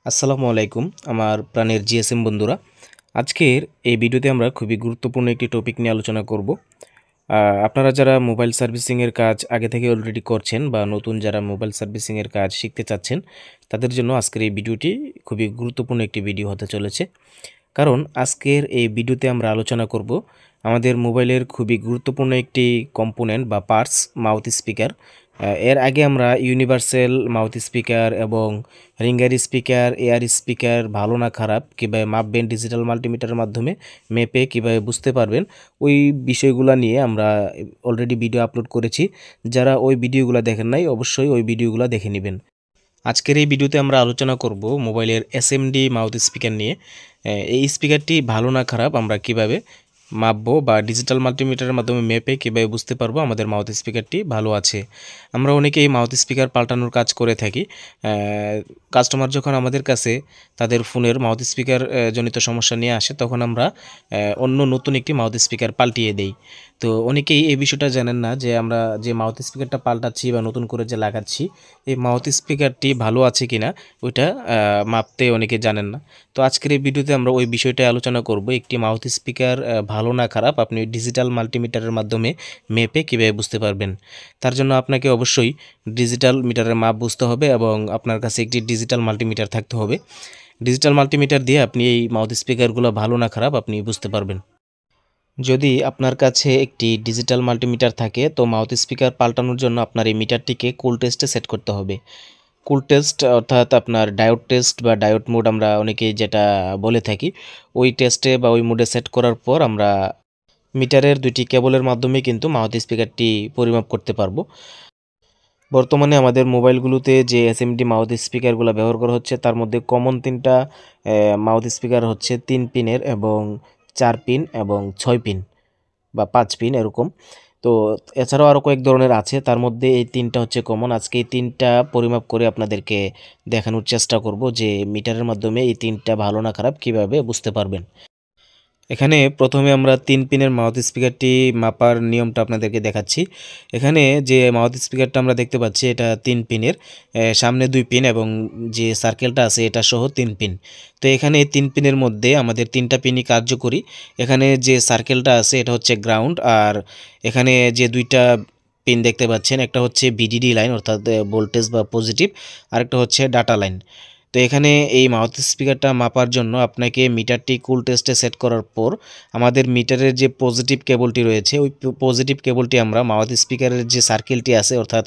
আসসালামু আলাইকুম আমার প্রাণের জিএসএম বন্ধুরা। আজকের এই ভিডিওতে আমরা খুবই গুরুত্বপূর্ণ একটি টপিক নিয়ে আলোচনা করব। আপনারা যারা মোবাইল সার্ভিসিংয়ের কাজ আগে থেকে অলরেডি করছেন বা নতুন যারা মোবাইল সার্ভিসিংয়ের কাজ শিখতে চাচ্ছেন, তাদের জন্য আজকের এই ভিডিওটি খুবই গুরুত্বপূর্ণ একটি ভিডিও হতে চলেছে। কারণ আজকের এই ভিডিওতে আমরা আলোচনা করব আমাদের মোবাইলের খুবই গুরুত্বপূর্ণ একটি কম্পোনেন্ট বা পার্টস, মাউথ স্পিকার। এর আগে আমরা ইউনিভার্সাল মাউথ স্পিকার এবং রিঙ্গার স্পিকার, এয়ার স্পিকার ভালো না খারাপ কীভাবে মাপবেন ডিজিটাল মাল্টিমিটারের মাধ্যমে মেপে কীভাবে বুঝতে পারবেন, ওই বিষয়গুলো নিয়ে আমরা অলরেডি ভিডিও আপলোড করেছি। যারা ওই ভিডিওগুলো দেখেন নাই অবশ্যই ওই ভিডিওগুলো দেখে নেবেন। আজকের এই ভিডিওতে আমরা আলোচনা করব মোবাইলের এসএমডি মাউথ স্পিকার নিয়ে। এই স্পিকারটি ভালো না খারাপ আমরা কিভাবে মাপবো বা ডিজিটাল মাল্টিমিটারের মাধ্যমে মেপে কীভাবে বুঝতে পারবো আমাদের মাউথ স্পিকারটি ভালো আছে। আমরা অনেকেই মাউথ স্পিকার পাল্টানোর কাজ করে থাকি। কাস্টমার যখন আমাদের কাছে তাদের ফোনের মাউথ স্পিকার জনিত সমস্যা নিয়ে আসে, তখন আমরা অন্য নতুন একটি মাউথ স্পিকার পাল্টিয়ে দেই। তো অনেকেই এই বিষয়টা জানেন না যে আমরা যে মাউথ স্পিকারটা পাল্টাচ্ছি বা নতুন করে যে লাগাচ্ছি, এই মাউথ স্পিকারটি ভালো আছে কিনা ওইটা মাপতে অনেকে জানেন না। তো আজকের এই ভিডিওতে আমরা ওই বিষয়টাই আলোচনা করব, একটি মাউথ স্পিকার ভালো না খারাপ আপনি ডিজিটাল মাল্টিমিটারের মাধ্যমে মেপে কীভাবে বুঝতে পারবেন। তার জন্য আপনাকে অবশ্যই ডিজিটাল মিটারের মাপ বুঝতে হবে এবং আপনার কাছে একটি ডিজিটাল মাল্টিমিটার থাকতে হবে। ডিজিটাল মাল্টিমিটার দিয়ে আপনি এই মাউথ স্পিকারগুলো ভালো না খারাপ আপনি বুঝতে পারবেন। যদি আপনার কাছে একটি ডিজিটাল মাল্টিমিটার থাকে, তো মাউথ স্পিকার পাল্টানোর জন্য আপনার এই মিটারটিকে কুল টেস্টে সেট করতে হবে। কুল টেস্ট অর্থাৎ আপনার ডায়োড টেস্ট বা ডায়োড মোড আমরা অনেকেই যেটা বলে থাকি, ওই টেস্টে বা ওই মোডে সেট করার পর আমরা মিটারের দুইটি কেবলের মাধ্যমে কিন্তু মাউথ স্পিকারটি পরিমাপ করতে পারবো। বর্তমানে আমাদের মোবাইলগুলোতে যে এসএমডি মাউথ স্পিকারগুলো ব্যবহার করা হচ্ছে, তার মধ্যে কমন তিনটা মাউথ স্পিকার হচ্ছে 3 পিনের এবং 4 পিন এবং 6 পিন বা 5 পিন এরকম। তো এছাড়াও আরও কয়েক ধরনের আছে, তার মধ্যে এই তিনটা হচ্ছে কমন। আজকে এই তিনটা পরিমাপ করে আপনাদেরকে দেখানোর চেষ্টা করব যে মিটারের মাধ্যমে এই তিনটা ভালো না খারাপ কিভাবে বুঝতে পারবেন। এখানে প্রথমে আমরা 3 পিনের মাউথ স্পিকারটি মাপার নিয়মটা আপনাদেরকে দেখাচ্ছি। এখানে যে মাউথ স্পিকারটা আমরা দেখতে পাচ্ছি এটা 3 পিনের, সামনে 2 পিন এবং যে সার্কেলটা আছে এটা সহ 3 পিন। তো এখানে 3 পিনের মধ্যে আমাদের 3টা পিনই কার্যকরী। এখানে যে সার্কেলটা আছে এটা হচ্ছে গ্রাউন্ড, আর এখানে যে 2টা পিন দেখতে পাচ্ছেন একটা হচ্ছে ভিডিডি লাইন অর্থাৎ ভোল্টেজ বা পজিটিভ, আরেকটা হচ্ছে ডাটা লাইন। তো এখানে এই মাউথ স্পিকারটা মাপার জন্য আপনাকে মিটারটি কুল টেস্টে সেট করার পর আমাদের মিটারের যে পজিটিভ কেবলটি রয়েছে, ওই পজিটিভ কেবলটি আমরা মাউথ স্পিকারের যে সার্কেলটি আছে অর্থাৎ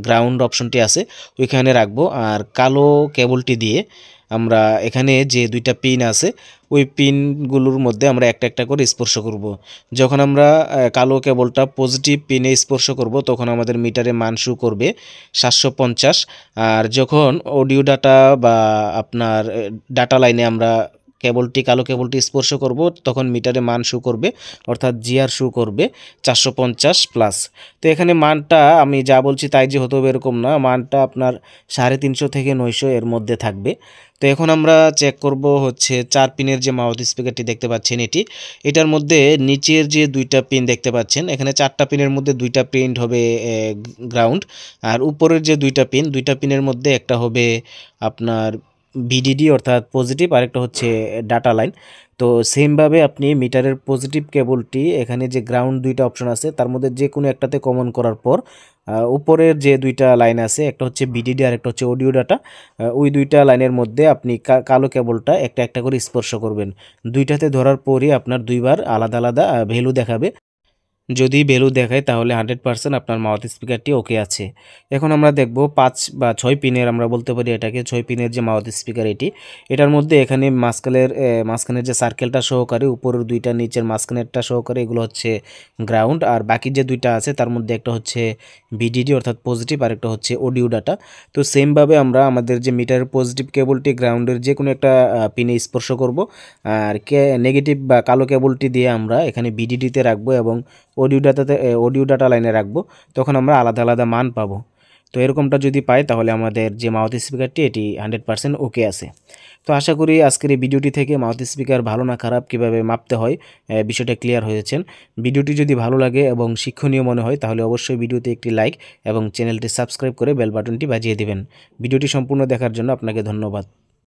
গ্রাউন্ড অপশনটি আছে ওইখানে রাখবো, আর কালো কেবলটি দিয়ে আমরা এখানে যে 2টা পিন আছে ওই পিনগুলোর মধ্যে আমরা একটা একটা করে স্পর্শ করব। যখন আমরা কালো কেবলটা পজিটিভ পিনে স্পর্শ করব তখন আমাদের মিটারে মান শো করবে 750। আর যখন অডিও ডাটা বা আপনার ডাটা লাইনে আমরা কালো কেবলটি স্পর্শ করব তখন মিটারে মান শো করবে অর্থাৎ জিআর শো করবে 450 প্লাস। তো এখানে মানটা আমি যা বলছি তাই যে হতে হবে এরকম না, মানটা আপনার 350 থেকে 900 এর মধ্যে থাকবে। তো এখন আমরা চেক করব হচ্ছে 4 পিনের যে মাউথ স্পিকারটি দেখতে পাচ্ছেন এটার মধ্যে নিচের যে 2টা পিন দেখতে পাচ্ছেন, এখানে 4টা পিনের মধ্যে 2টা পিন হবে গ্রাউন্ড, আর উপরের যে 2টা পিনের মধ্যে একটা হবে আপনার ভিডিডি অর্থাৎ পজিটিভ, আরেকটা হচ্ছে ডাটা লাইন। তো সেমভাবে আপনি মিটারের পজিটিভ কেবলটি এখানে যে গ্রাউন্ড 2টা অপশন আছে তার মধ্যে যে কোনো একটাতে কমন করার পর উপরের যে 2টা লাইন আছে একটা হচ্ছে ভিডিডি আর একটা হচ্ছে অডিও ডাটা, ওই 2টা লাইনের মধ্যে আপনি কালো কেবলটা একটা একটা করে স্পর্শ করবেন। 2টাতে ধরার পরই আপনার 2বার আলাদা আলাদা ভ্যালু দেখাবে। যদি ভ্যালু দেখায় তাহলে 100% আপনার মাউথ স্পিকারটি ওকে আছে। এখন আমরা দেখব 5 বা 6 পিনের, আমরা বলতে পারি এটাকে 6 পিনের যে মাউথ স্পিকার এটার মধ্যে এখানে মাঝখানের যে সার্কেলটা সহকারে উপরের 2টা নিচের মাঝখানেরটা সহকারে এগুলো হচ্ছে গ্রাউন্ড, আর বাকি যে 2টা আছে তার মধ্যে একটা হচ্ছে ভিডিডি অর্থাৎ পজিটিভ আর একটা হচ্ছে অডিও ডাটা। তো সেমভাবে আমরা আমাদের যে মিটারের পজিটিভ কেবলটি গ্রাউন্ডের যে কোনো একটা পিনে স্পর্শ করব, আর নেগেটিভ বা কালো কেবলটি দিয়ে আমরা এখানে ভিডিডিতে রাখবো এবং অডিও ডাটা লাইনে রাখবো, তখন আমরা আলাদা আলাদা মান পাবো। তো এরকমটা যদি পাই তাহলে আমাদের যে মাউথ স্পিকারটি এটি 100% ওকে আছে। তো আশা করি আজকের এই ভিডিওটি থেকে মাউথ স্পিকার ভালো না খারাপ কীভাবে মাপতে হয় বিষয়টা ক্লিয়ার হয়েছেন। ভিডিওটি যদি ভালো লাগে এবং শিক্ষণীয় মনে হয় তাহলে অবশ্যই ভিডিওতে একটি লাইক এবং চ্যানেলটি সাবস্ক্রাইব করে বেল বাটনটি বাজিয়ে দিবেন। ভিডিওটি সম্পূর্ণ দেখার জন্য আপনাকে ধন্যবাদ।